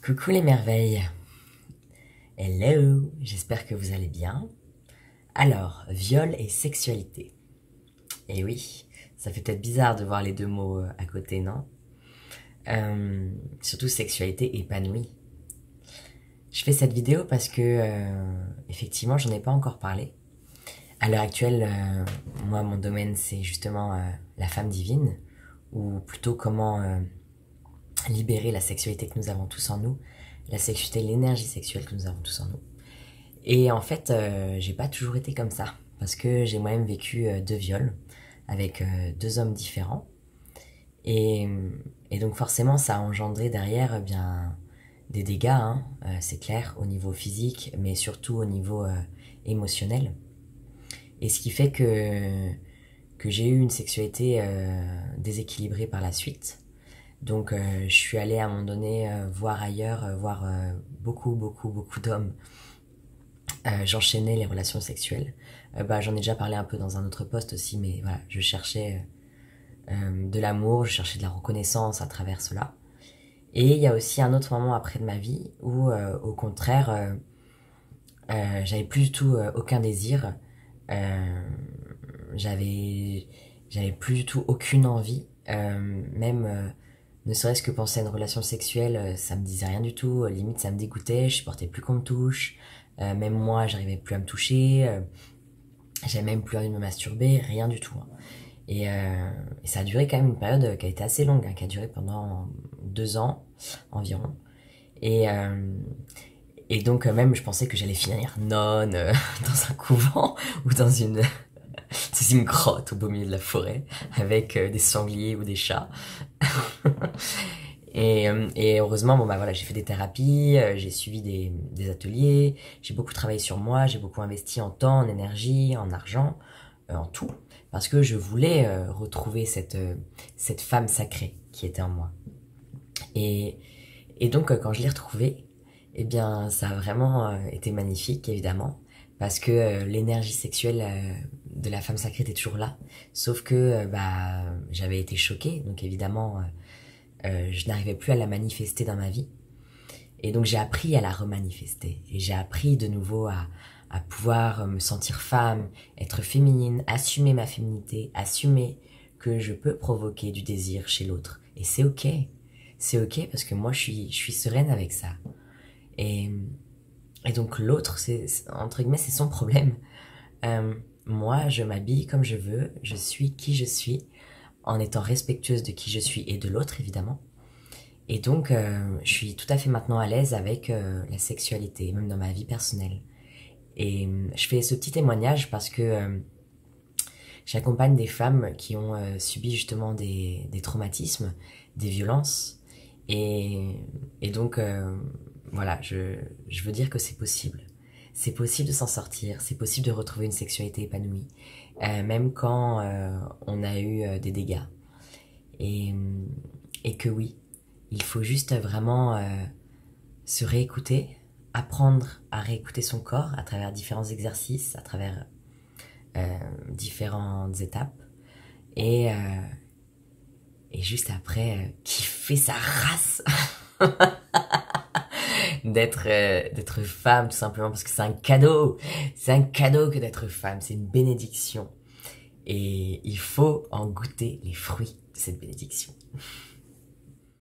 Coucou les merveilles. Hello, j'espère que vous allez bien. Alors, viol et sexualité. Eh oui, ça fait peut-être bizarre de voir les deux mots à côté, non? Surtout sexualité épanouie. Je fais cette vidéo parce que, effectivement, j'en ai pas encore parlé. À l'heure actuelle, moi, mon domaine, c'est justement la femme divine, ou plutôt comment libérer la sexualité que nous avons tous en nous, la sexualité, l'énergie sexuelle que nous avons tous en nous. Et en fait, j'ai pas toujours été comme ça, parce que j'ai moi-même vécu 2 viols avec 2 hommes différents. Et, et donc forcément, ça a engendré derrière bien des dégâts, hein, c'est clair, au niveau physique, mais surtout au niveau émotionnel. Et ce qui fait que j'ai eu une sexualité déséquilibrée par la suite. Donc je suis allée à un moment donné voir ailleurs, voir beaucoup d'hommes. J'enchaînais les relations sexuelles. J'en ai déjà parlé un peu dans un autre post aussi, mais voilà, je cherchais de l'amour, je cherchais de la reconnaissance à travers cela. Et il y a aussi un autre moment après de ma vie où, au contraire, j'avais plus du tout aucun désir. Euh, j'avais plus du tout aucune envie, même ne serait-ce que penser à une relation sexuelle, ça me disait rien du tout, limite ça me dégoûtait, je supportais plus qu'on me touche, même moi j'arrivais plus à me toucher, j'avais même plus envie de me masturber, rien du tout, hein. Et ça a duré quand même une période qui a été assez longue, hein, qui a duré pendant 2 ans environ. Et, euh, et donc même je pensais que j'allais finir nonne dans un couvent ou dans une grotte au beau milieu de la forêt avec des sangliers ou des chats. Et heureusement, bon bah voilà, j'ai fait des thérapies, j'ai suivi des ateliers, j'ai beaucoup travaillé sur moi, j'ai beaucoup investi en temps, en énergie, en argent, en tout, parce que je voulais retrouver cette femme sacrée qui était en moi. Et, et donc quand je l'ai retrouvée, eh bien ça a vraiment été magnifique évidemment, parce que l'énergie sexuelle de la femme sacrée était toujours là, sauf que j'avais été choquée, donc évidemment je n'arrivais plus à la manifester dans ma vie. Et donc j'ai appris à la remanifester. Et j'ai appris de nouveau à pouvoir me sentir femme, être féminine, assumer ma féminité, assumer que je peux provoquer du désir chez l'autre. Et c'est ok. C'est ok parce que moi je suis sereine avec ça. Et, et donc l'autre, entre guillemets, c'est son problème. Moi, je m'habille comme je veux, je suis qui je suis, en étant respectueuse de qui je suis et de l'autre évidemment. Et donc, je suis tout à fait maintenant à l'aise avec la sexualité, même dans ma vie personnelle. Et je fais ce petit témoignage parce que j'accompagne des femmes qui ont subi justement des traumatismes, des violences. Et, et donc, voilà, je veux dire que c'est possible. C'est possible de s'en sortir, c'est possible de retrouver une sexualité épanouie, même quand on a eu des dégâts. Et, et que oui, il faut juste vraiment se réécouter, apprendre à réécouter son corps à travers différents exercices, à travers différentes étapes. Et, euh, et juste après, kiffer sa race d'être femme tout simplement parce que c'est un cadeau. C'est un cadeau que d'être femme, c'est une bénédiction. Et il faut en goûter les fruits de cette bénédiction.